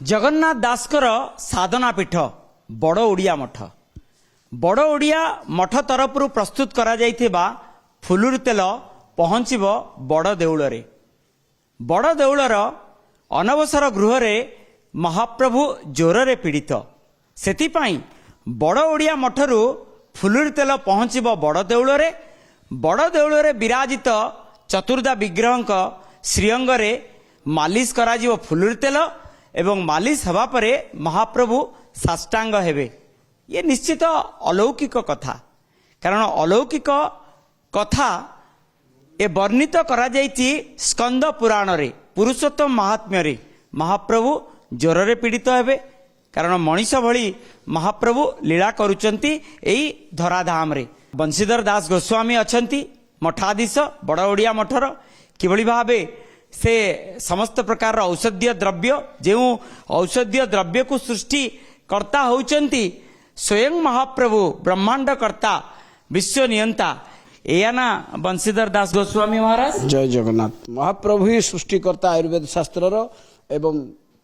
जगन्नाथ दासकर साधना पीठ बड़ ओडिया मठ बड़ ओडिया मठ तरफ प्रस्तुत करा जाइथिबा फुलुर तेल पहुँचब बड़ देउଳରେ बड़ देउଳର अनवसर गृह महाप्रभु ज्वरे पीड़ित सेथिपाई बड़ ओडिया मठरू फुलुर तेल पहुँचब बड़ देउଳରେ बड़ देउଳରେ विराजित चतुर्धा विग्रह श्रीअंगरे मालिश करा जिवो फुलुर तेल एवं मालिश हवा परे महाप्रभु साष्टांग हेबे। ये निश्चित अलौकिक कथा कारण अलौकिक कथा ए वर्णित करा जाइछि स्कंद पुराण रे पुरुषोत्तम महात्म्य रे महाप्रभु ज्वरे पीड़ित हेबे कारण मनीष भली महाप्रभु लीला करुचंती एई धराधाम रे। बंशीधर दास गोस्वामी अछंती मठाधीश बड़ ओडिया मठर किभली भाबे से समस्त प्रकार औषधीय द्रव्य जो औषधीय द्रव्य को सृष्टि कर्ता होचंती स्वयं महाप्रभु ब्रह्मांड कर्ता विश्व नियंता एया ना बंशीधर दास गोस्वामी महाराज। जय जगन्नाथ। महाप्रभु ही सृष्टिकर्ता आयुर्वेद शास्त्र एवं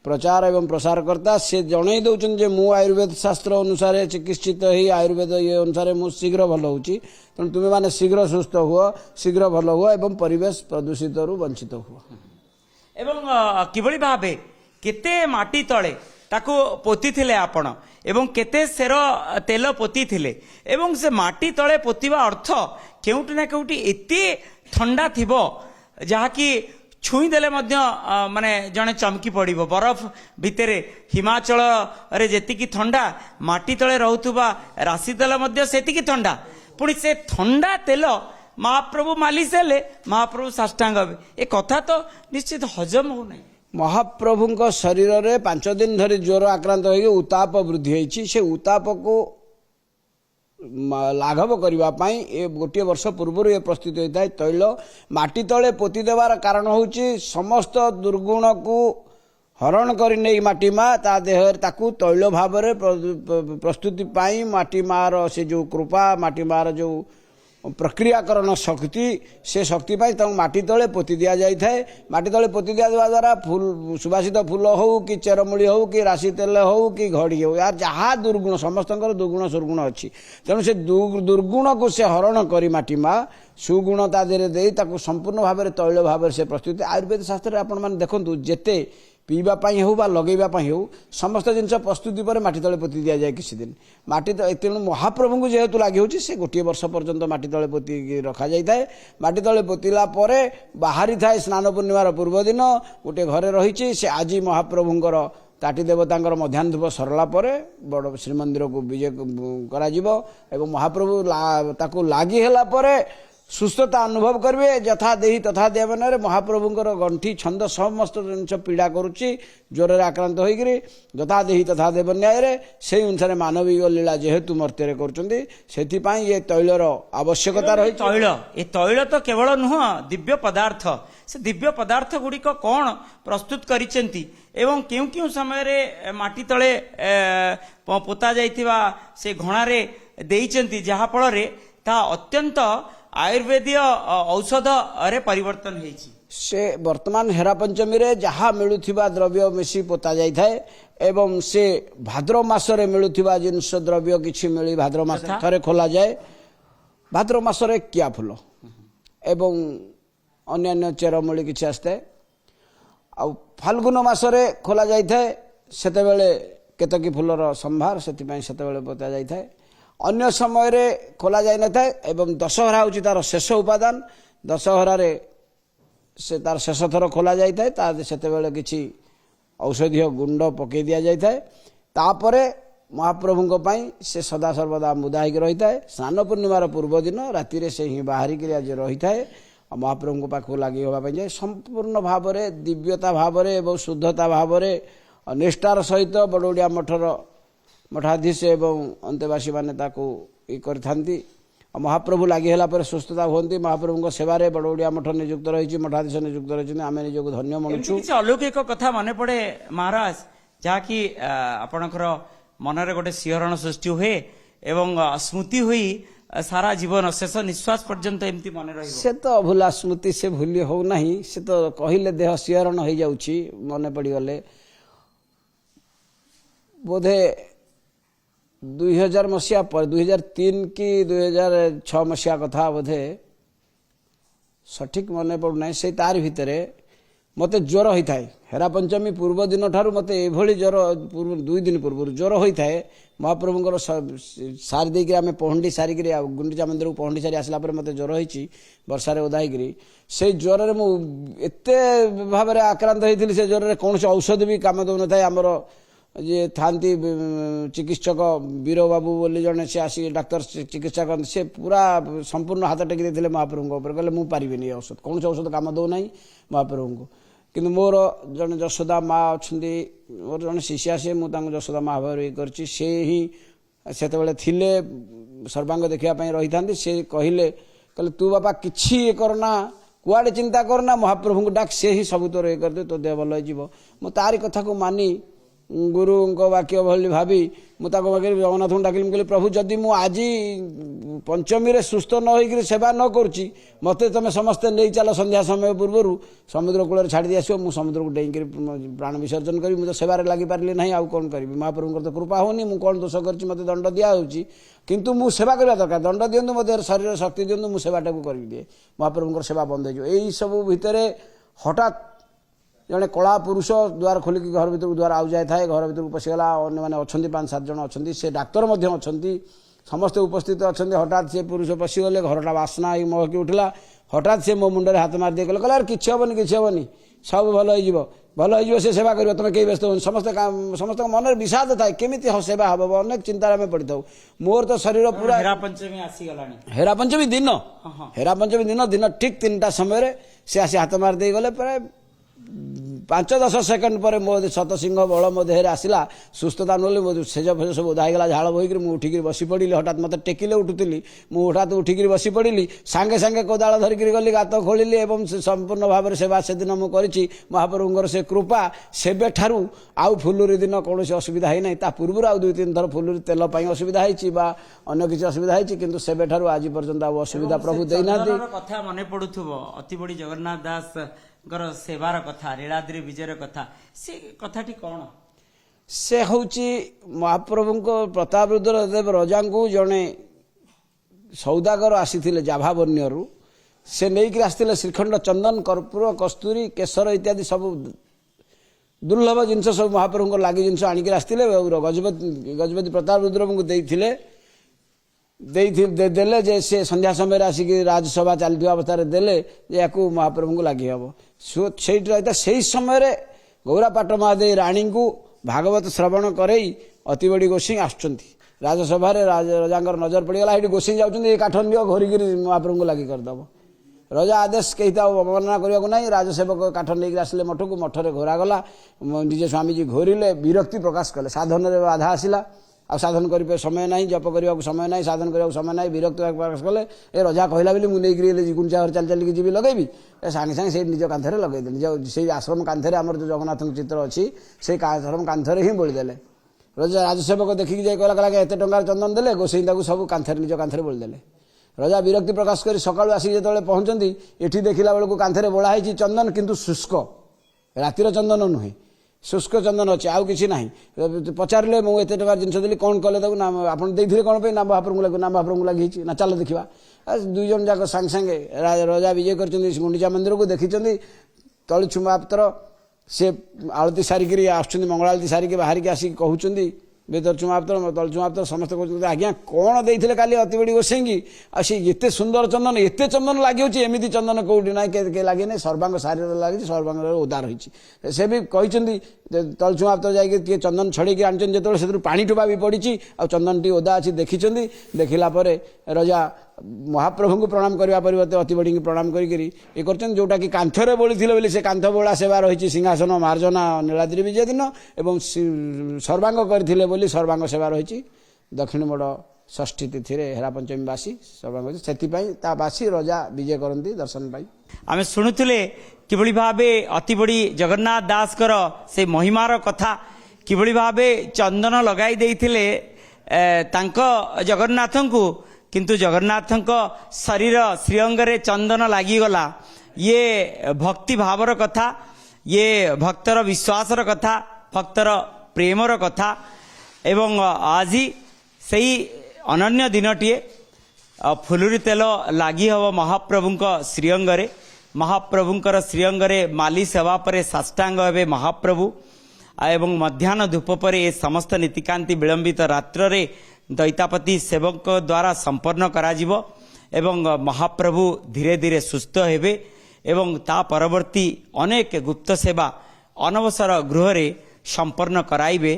प्रचार एवं प्रसार करता से जन दौरान जे मु आयुर्वेद शास्त्र अनुसार चिकित्सित ही आयुर्वेद ये अनुसार मु शीघ्र भल होची तेणु तुम्हें माने शीघ्र सुस्थ हुआ शीघ्र भल हुआ एवं परिवेश प्रदूषित रु वंचित हुआ एवं किभली भाबे केते माटी तळे ताको पोती थिले आपण एवं केते सेर तेल पोती थिले एवं से माटी तळे पोतीबा अर्थ केउटी ना केउटी एते ठंडा थिबो जहा कि छुई देले मध्य माने जने चमकी पड़िबो बरफ भितरे हिमाचल रे जेतिकी ठंडा माटी तळे रहउतबा राशि तेल मध्य सेतिकी ठंडा पुणी से ठंडा तेल महाप्रभु मालिश हेले महाप्रभु साष्टांग हेबे ए कथा तो निश्चित हजम हो नहीं। महाप्रभु शरीर रे 5 दिन धरी ज्वर आक्रांत हो उत्ताप वृद्धि होती से उत्ताप को लाघव करने ये गोटे वर्ष पूर्व ये प्रस्तुत होता है तैल माटी तले पोती देवार कारण होची समस्त दुर्गुण को हरण कर नहीं माटी माँ ता देह ताकू तैल भाव प्रस्तुति पाई माटी मार से जो कृपा माटी मार जो प्रक्रियाकरण शक्ति से शक्ति पाई माटी तले पोती दि जाए माटी तले पोती दिया द्वारा फूल सुवासित फूल हो कि चेरमूली हो कि राशि तेल हो कि घड़ी हो यार जहाँ दुर्गुण समस्त दुर्गुण सुर्गुण अच्छी तेणु से दुर्गुण को से हरण करी माटी माँ सुगुण ता देहरे दे संपूर्ण भाव में तैल भाव से प्रस्तुत आयुर्वेद शास्त्र आपण मैंने देखु जेते पीवा हो बा लगेवा हो समस्त जिनस प्रस्तुति पर माटी तले पोती दि जाए किसी दिन माटी तेणु महाप्रभु को जेहेतु लगी होची से गोटे वर्ष पर्यंत माटी तले पोती रखा जाए माटी तले पोतिला परे बाहरी थाए स्नान पूर्णिमार पूर्व दिन गोटे घरे रही से आज महाप्रभुंकर ताटी देवतांकर मध्याह्न धूप सरला परे बड़ श्रीमंदिर को विजय करा महाप्रभु ताकू लागी हेला परे सुस्थता अनुभव करेंगे यथा देही तथा देवन महाप्रभुंकर गंठी छंद समस्त जिन पीड़ा करुच्ची ज्वर आक्रांत होकर यथा देही तथा देव न्याय से अनुसार मानवीय लीला जेहेतु मर्त्य कर ये तैलर आवश्यकता रही। तैल ये तैल तो केवल नुह दिव्य पदार्थ से दिव्य पदार्थ गुड़िक कौन प्रस्तुत करिसेंती एवं क्यों क्यों समय रे माटी तले पोता जाइथिबा से घणारे देइचंती जहा फल रे ता अत्यंत आयुर्वेदीय औषध रे परिवर्तन होइछि से वर्तमान हेरा पंचमी रे जहाँ मिलुथिबा द्रव्य मिसी पोता जाय थाए एवं से भाद्र मास रे मिलुथिबा जिनस द्रव्य किछि मिली भाद्र मास थरे खोला जाए भाद्र मास रे किया फूल एवं अन्य चेरमूली किछि आस्ते आ फाल्गुन मास रे खोला जाय थाए सेते बेले केतकी फूलर संभार सेति पई सेते बेले पोता जाय थाए अन्य समय रे खोला जाय न थाए एवं दशहरा होची तार शेष उपादान दशहरा रे से तार शेष थर खोला जाय थाए ता सेते बेले किछि औषधीय गुंड पकई दिया जाय थाए तापरे महाप्रभुंक पई से सदा सर्वदा मुदा होइक रही थाए स्नान पूर्णिमार पूर्व दिन राति रे से ही बाहरी के आज रही थाए महाप्रभुंक पाखु लागि होबा पई जाय संपूर्ण भाव रे दिव्यता भाव रे एवं शुद्धता भाव रे निष्ठार सहित बड़ ओडिया मठर मठाधीश एवं अंतेवासी माने ताकू इ करथांती महाप्रभु लागि हेला पर सुस्थता होती महाप्रभु सेवा रे बड़ ओडिया मठ नियुक्त रही मठाधीश नियुक्त रही आम निजक धन्य मनुछु। अलौकिक कथा मन पड़े महाराज जहाँकि आपणकर मनरे गोटे सिहरण सृष्टि हुए एवं स्मृति हुई सारा जीवन शेष निश्वास पर्यंत एमती मन रही से तो अभूला स्मृति से भूली हो नहीं से तो कहले देह सिहरण हो जाउछि मन पड़ी गले ବୋଧେ 2000 ମସିହା ପରେ 2003 କି 2006 ମସିହା କଥା ବୋଧେ ସଠିକ୍ ମନେ ପଡ଼ୁନାହିଁ। ସେଇ ତାରି ଭିତରେ ମୋତେ ଜ୍ୱର ହୋଇଥାଏ। ହେରା ପଞ୍ଚମୀ ପୂର୍ବ ଦିନ ଠାରୁ ମୋତେ ଏଭଳି ଜ୍ୱର 2 ଦିନ ପୂର୍ବରୁ ଜ୍ୱର ହୋଇଥାଏ। ମହାପ୍ରଭୁଙ୍କର ସାରି ଦେଇକରି ଆମେ ପହଣ୍ଡି ସାରିକିରି ଆଉ ଗୁଣ୍ଡିଚା ମନ୍ଦିରକୁ ପହଣ୍ଡି ସାରି ଆସିଲା ପରେ ମୋତେ ଜ୍ୱର ହୋଇଛି ବର୍ଷାରେ ଓଦା ହେଇକିରି। ସେଇ ଜ୍ୱରରେ ମୁଁ ଏତେ ଭାବରେ ଆକ୍ରାନ୍ତ ହେଇଥିଲି, ସେ ଜ୍ୱରରେ କୌଣସି ଔଷଧ ବି କାମ ଦେଉନଥାଏ। ଆମର ଯିଏ ଥାନ୍ତି ଚିକିତ୍ସକ ବୀର ବାବୁ ବୋଲି ଜଣେ, ସେ ଆସିକି ଡାକ୍ତର ଚିକିତ୍ସା କରନ୍ତି, ସେ ପୁରା ସମ୍ପୂର୍ଣ୍ଣ ହାତ ଟେକି ଦେଇଥିଲେ ମହାପ୍ରଭୁଙ୍କ ଉପରେ, କହିଲେ ମୁଁ ପାରିବିନି ଏ ଔଷଧ, କୌଣସି ଔଷଧ କାମ ଦେଉନାହିଁ ମହାପ୍ରଭୁଙ୍କୁ। କିନ୍ତୁ ମୋର ଜଣେ ଯଶୋଦା ମା ଅଛନ୍ତି, ମୋର ଜଣେ ଶିଷ୍ୟା, ସେ ମୁଁ ତାଙ୍କୁ ଯଶୋଦା ମା ଭାବରେ ଇଏ କରିଛି। ସେ ହିଁ ସେତେବେଳେ ଥିଲେ ସର୍ବାଙ୍ଗ ଦେଖିବା ପାଇଁ ରହିଥାନ୍ତି। ସେ କହିଲେ ତୁ ବାପା କିଛି ଇଏ କରନା, କୁଆଡ଼େ ଚିନ୍ତା କରନା, ମହାପ୍ରଭୁଙ୍କୁ ଡାକ, ସେ ହିଁ ସବୁ ତୋର ଇଏ କରିଦେବେ, ତୋ ଦେହ ଭଲ ହେଇଯିବ। ମୁଁ ତାରି କଥାକୁ ମାନି ଗୁରୁଙ୍କ ବାକ୍ୟ ଭଳି ଭାବି ମୁଁ ତାକୁ ଜଗନ୍ନାଥଙ୍କୁ ଡାକିଲି। ମୁଁ କହିଲି ପ୍ରଭୁ, ଯଦି ମୁଁ ଆଜି ପଞ୍ଚମୀରେ ସୁସ୍ଥ ନ ହୋଇକରି ସେବା ନ କରୁଛି, ମୋତେ ତୁମେ ସମସ୍ତେ ନେଇ ଚାଲ ସନ୍ଧ୍ୟା ସମୟ ପୂର୍ବରୁ ସମୁଦ୍ର କୂଳରେ ଛାଡ଼ି ଦେଇ ଆସିବ, ମୁଁ ସମୁଦ୍ରକୁ ଡେଇଁକରି ପ୍ରାଣ ବିସର୍ଜନ କରିବି। ମୁଁ ତ ସେବାରେ ଲାଗିପାରିଲି ନାହିଁ, ଆଉ କ'ଣ କରିବି? ମହାପ୍ରଭୁଙ୍କର ତ କୃପା ହେଉନି, ମୁଁ କ'ଣ ଦୋଷ କରିଛି ମୋତେ ଦଣ୍ଡ ଦିଆହେଉଛି? କିନ୍ତୁ ମୁଁ ସେବା କରିବା ଦରକାର, ଦଣ୍ଡ ଦିଅନ୍ତୁ, ମୋ ଦେହର ଶରୀର ଶକ୍ତି ଦିଅନ୍ତୁ, ମୁଁ ସେବାଟାକୁ କରିଦିଏ। ମହାପ୍ରଭୁଙ୍କର ସେବା ବନ୍ଦ ହେଇଯିବ। ଏଇସବୁ ଭିତରେ ହଠାତ୍ ଜଣେ କଳା ପୁରୁଷ ଦ୍ୱାର ଖୋଲିକି ଘର ଭିତରକୁ ଦ୍ୱାର ଆଉ ଯାଇଥାଏ, ଘର ଭିତରକୁ ପଶିଗଲା। ଅନ୍ୟମାନେ ଅଛନ୍ତି, 5-7 ଜଣ ଅଛନ୍ତି, ସେ ଡାକ୍ତର ମଧ୍ୟ ଅଛନ୍ତି, ସମସ୍ତେ ଉପସ୍ଥିତ ଅଛନ୍ତି। ହଠାତ୍ ସେ ପୁରୁଷ ପଶିଗଲେ, ଘରଟା ବାସ୍ନା ହେଇ ମହକି ଉଠିଲା। ହଠାତ୍ ସେ ମୋ ମୁଣ୍ଡରେ ହାତ ମାରିଦେଇ କହିଲେ ଆରେ କିଛି ହେବନି, କିଛି ହେବନି, ସବୁ ଭଲ ହେଇଯିବ, ଭଲ ହେଇଯିବ, ସେ ସେବା କରିବ, ତୁମେ କେହି ବ୍ୟସ୍ତ ହୁଅନି। ସମସ୍ତଙ୍କ ମନରେ ବିଷାଦ ଥାଏ, କେମିତି ସେବା ହେବ, ଅନେକ ଚିନ୍ତାରେ ଆମେ ପଡ଼ିଥାଉ। ମୋର ତ ଶରୀର ପୁରା ହେରା ପଞ୍ଚମୀ ଆସିଗଲାଣି। ହେରା ପଞ୍ଚମୀ ଦିନ, ହେରା ପଞ୍ଚମୀ ଦିନ ଠିକ୍ 3ଟା ସମୟରେ ସେ ଆସି ହାତ ମାରି ଦେଇ ଗଲେ। ପ୍ରାୟ 5-10 ସେକେଣ୍ଡ ପରେ ମୋ ଶତସିଂହ ବଳ ମୋ ଦେହରେ ଆସିଲା, ସୁସ୍ଥତା ନହେଲେ ମୋ ସେଜ ଫେଜ ସବୁ ଓଦା ହେଇଗଲା, ଝାଳ ବୋହିକିରି ମୁଁ ଉଠିକିରି ବସି ପଡ଼ିଲି। ହଠାତ୍ ମୋତେ ଟେକିଲେ ଉଠୁଥିଲି, ମୁଁ ହଠାତ୍ ଉଠିକିରି ବସି ପଡ଼ିଲି। ସାଙ୍ଗେ ସାଙ୍ଗେ କୋଦାଳ ଧରିକିରି ଗଲି, ଗାତ ଖୋଳିଲି ଏବଂ ସେ ସମ୍ପୂର୍ଣ୍ଣ ଭାବରେ ସେବା ସେଦିନ ମୁଁ କରିଛି। ମହାପ୍ରଭୁଙ୍କର ସେ କୃପା, ସେବେଠାରୁ ଆଉ ଫୁଲୁରି ଦିନ କୌଣସି ଅସୁବିଧା ହେଇନାହିଁ। ତା ପୂର୍ବରୁ ଆଉ 2-3 ଥର ଫୁଲୁରି ତେଲ ପାଇଁ ଅସୁବିଧା ହେଇଛି ବା ଅନ୍ୟ କିଛି ଅସୁବିଧା ହେଇଛି, କିନ୍ତୁ ସେବେଠାରୁ ଆଜି ପର୍ଯ୍ୟନ୍ତ ଆଉ ଅସୁବିଧା ପ୍ରଭୁ ଦେଇନାହାନ୍ତି। କଥା ମନେ ପଡୁଥିବ, ଅତି ବଡ଼ି ଜଗନ୍ନାଥ ଦାସଙ୍କର ସେବାର କଥା, ନୀଳାଦ୍ରି ବିଜୟର କଥା, ସେ କଥାଟି କ'ଣ? ସେ ହେଉଛି ମହାପ୍ରଭୁଙ୍କ ପ୍ରତାପରୁଦ୍ର ଦେବ ରଜାଙ୍କୁ ଜଣେ ସୌଦାଗର ଆସିଥିଲେ ଜାଭାବନ୍ୟରୁ। ସେ ନେଇକରି ଆସିଥିଲେ ଶ୍ରୀଖଣ୍ଡ, ଚନ୍ଦନ, କର୍ପୂର, କସ୍ତୁରୀ, କେଶର ଇତ୍ୟାଦି ସବୁ ଦୁର୍ଲଭ ଜିନିଷ, ସବୁ ମହାପ୍ରଭୁଙ୍କର ଲାଗି ଜିନିଷ ଆଣିକରି ଆସିଥିଲେ। ଗଜପତି ପ୍ରତାପରୁଦ୍ରଙ୍କୁ ଦେଲେ ଯେ ସେ ସନ୍ଧ୍ୟା ସମୟରେ ଆସିକି ରାଜସଭା ଚାଲିଥିବା ଅବସ୍ଥାରେ ଦେଲେ ଯେ ୟାକୁ ମହାପ୍ରଭୁଙ୍କୁ ଲାଗି ହେବ। ସେଇଠି ରହିଥାଏ। ସେହି ସମୟରେ ଗୌରାପାଟ ମହାଦେବୀ ରାଣୀଙ୍କୁ ଭାଗବତ ଶ୍ରବଣ କରେଇ ଅତିବଡ଼ି ଗୋସିଂ ଆସୁଛନ୍ତି ରାଜସଭାରେ। ରଜାଙ୍କର ନଜର ପଡ଼ିଗଲା, ସେଇଠି ଗୋସିଂ ଯାଉଛନ୍ତି, ଏ କାଠ ନିଅ ଘୋରିକିରି ମହାପ୍ରଭୁଙ୍କୁ ଲାଗି କରିଦେବ। ରଜା ଆଦେଶ, କେହି ତ ଅବମାନନା କରିବାକୁ ନାହିଁ। ରାଜସେବକ କାଠ ନେଇକି ଆସିଲେ ମଠକୁ, ମଠରେ ଘୋରାଗଲା। ନିଜେ ସ୍ୱାମୀଜୀ ଘୋରିଲେ, ବିରକ୍ତି ପ୍ରକାଶ କଲେ। ସାଧନରେ ବାଧା ଆସିଲା, ଆଉ ସାଧନ କରିବା ସମୟ ନାହିଁ, ଜପ କରିବାକୁ ସମୟ ନାହିଁ, ସାଧନ କରିବାକୁ ସମୟ ନାହିଁ, ବିରକ୍ତ ପ୍ରକାଶ କଲେ। ଏ ରଜା କହିଲା ବୋଲି ମୁଁ ନେଇକରି ଗୁଣ୍ଡିଚା ଘରେ ଚାଲି ଚାଲିକି ଯିବି ଲଗେଇବି, ସାଙ୍ଗେ ସାଙ୍ଗେ ସେଇ ନିଜ କାନ୍ଥରେ ଲଗେଇଦେଲି। ସେଇ ଆଶ୍ରମ କାନ୍ଥରେ ଆମର ଯେଉଁ ଜଗନ୍ନାଥଙ୍କ ଚିତ୍ର ଅଛି, ସେଇ ଆଶ୍ରମ କାନ୍ଥରେ ହିଁ ବୋଳିଦେଲେ। ରଜା ରାଜସେବକ ଦେଖିକି ଯାଇ କହିଲା ଏତେ ଟଙ୍କାର ଚନ୍ଦନ ଦେଲେ, ଗୋସେଇ ତାକୁ ସବୁ କାନ୍ଥରେ, ନିଜ କାନ୍ଥରେ ବୋଳିଦେଲେ। ରଜା ବିରକ୍ତି ପ୍ରକାଶ କରି ସକାଳୁ ଆସିକି ଯେତେବେଳେ ପହଞ୍ଚନ୍ତି, ଏଠି ଦେଖିଲା ବେଳକୁ କାନ୍ଥରେ ବୋଳା ହେଇଛି ଚନ୍ଦନ, କିନ୍ତୁ ଶୁଷ୍କ, ରାତିର ଚନ୍ଦନ ନୁହେଁ, ଶୁଷ୍କ ଚନ୍ଦନ ଅଛି, ଆଉ କିଛି ନାହିଁ। ପଚାରିଲେ ମୁଁ ଏତେ ଟଙ୍କାର ଜିନିଷ ଦେଲି, କ'ଣ କଲେ ତାକୁ? ନା ଆପଣ ଦେଇଥିଲେ କ'ଣ ପାଇଁ? ନା ମହାପ୍ରଭୁଙ୍କୁ ଲାଗି, ନା ମହାପ୍ରଭୁଙ୍କୁ ଲାଗିଛି। ନା ଚାଲ ଦେଖିବା। 2 ଜଣ ଯାକ ସାଙ୍ଗେ ସାଙ୍ଗେ ରଜା ବିଜେ କରିଛନ୍ତି ଗୁଣ୍ଡିଚା ମନ୍ଦିରକୁ, ଦେଖିଛନ୍ତି ତଳିଛୁ ମାତ୍ର ସେ ଆଳତି ସାରିକିରି ଆସୁଛନ୍ତି, ମଙ୍ଗଳ ଆଳତି ସାରିକି ବାହାରିକି ଆସିକି କହୁଛନ୍ତି ବେଦର୍ଚୁ ମାତ୍ର, ତଳଚୁ ମାତ୍ର, ସମସ୍ତେ କହୁଛନ୍ତି ଆଜ୍ଞା କ'ଣ ଦେଇଥିଲେ କାଲି ଅତିବଡ଼ି ଗୋସେଇଁକି? ଆଉ ସେ ଏତେ ସୁନ୍ଦର ଚନ୍ଦନ, ଏତେ ଚନ୍ଦନ ଲାଗିଯାଉଛି, ଏମିତି ଚନ୍ଦନ କେଉଁଠି ନାହିଁ, କିଏ ଲାଗିନାହିଁ, ସର୍ବାଙ୍ଗ ସାରିରେ ଲାଗିଛି, ସର୍ବାଙ୍ଗରେ ଓଦା ରହିଛି। ସେ ବି କହିଛନ୍ତି ତଳଚୁ ମାତ୍ର ଯାଇକି ଟିକେ ଚନ୍ଦନ ଛଡ଼େଇକି ଆଣିଛନ୍ତି, ଯେତେବେଳେ ସେଥିରୁ ପାଣି ଟୋପା ବି ପଡ଼ିଛି, ଆଉ ଚନ୍ଦନଟି ଓଦା ଅଛି ଦେଖିଛନ୍ତି। ଦେଖିଲା ପରେ ରଜା ମହାପ୍ରଭୁଙ୍କୁ ପ୍ରଣାମ କରିବା ପରିବର୍ତ୍ତେ ଅତିବଡ଼ିଙ୍କୁ ପ୍ରଣାମ କରିକିରି ଇଏ କରିଛନ୍ତି, ଯେଉଁଟାକି କାନ୍ଥରେ ବୋଳିଥିଲେ ବୋଲି ସେ କାନ୍ଥ ବୋଳା ସେବା ରହିଛି। ସିଂହାସନ ମାର୍ଜନା ନୀଳାଦ୍ରି ବିଜୟ ଦିନ, ଏବଂ ସର୍ବାଙ୍ଗ କରିଥିଲେ ବୋଲି ସର୍ବାଙ୍ଗ ସେବା ରହିଛି ଦକ୍ଷିଣ ମୋଡ଼ ଷଷ୍ଠୀ ତିଥିରେ ହେରା ପଞ୍ଚମୀ ବାସି ସର୍ବାଙ୍ଗ, ସେଥିପାଇଁ ତା ବାସି ରଜା ବିଜେ କରନ୍ତି ଦର୍ଶନ ପାଇଁ। ଆମେ ଶୁଣୁଥିଲେ କିଭଳି ଭାବେ ଅତିବଡ଼ି ଜଗନ୍ନାଥ ଦାସଙ୍କର ସେ ମହିମାର କଥା, କିଭଳି ଭାବେ ଚନ୍ଦନ ଲଗାଇ ଦେଇଥିଲେ ତାଙ୍କ ଜଗନ୍ନାଥଙ୍କୁ, କିନ୍ତୁ ଜଗନ୍ନାଥଙ୍କ ଶରୀର ଶ୍ରୀଅଙ୍ଗରେ ଚନ୍ଦନ ଲାଗିଗଲା। ଇଏ ଭକ୍ତି ଭାବର କଥା, ଇଏ ଭକ୍ତର ବିଶ୍ୱାସର କଥା, ଭକ୍ତର ପ୍ରେମର କଥା। ଏବଂ ଆଜି ସେହି ଅନନ୍ୟ ଦିନଟିଏ ଫୁଲୁରି ତେଲ ଲାଗି ହେବ ମହାପ୍ରଭୁଙ୍କ ଶ୍ରୀଅଙ୍ଗରେ। ମହାପ୍ରଭୁଙ୍କର ଶ୍ରୀଅଙ୍ଗରେ ମାଲିସ ହେବା ପରେ ସାଷ୍ଟାଙ୍ଗ ହେବେ ମହାପ୍ରଭୁ ଏବଂ ମଧ୍ୟାହ୍ନ ଧୂପ ପରେ ଏ ସମସ୍ତ ନୀତିକାନ୍ତି ବିଳମ୍ବିତ ରାତ୍ରରେ ଦଇତାପତି ସେବକ ଦ୍ୱାରା ସମ୍ପନ୍ନ କରାଯିବ ଏବଂ ମହାପ୍ରଭୁ ଧୀରେ ଧୀରେ ସୁସ୍ଥ ହେବେ ଏବଂ ତା ପରବର୍ତ୍ତୀ ଅନେକ ଗୁପ୍ତ ସେବା ଅନବସର ଗୃହରେ ସମ୍ପନ୍ନ କରାଇବେ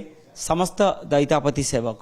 ସମସ୍ତ ଦଇତାପତି ସେବକ।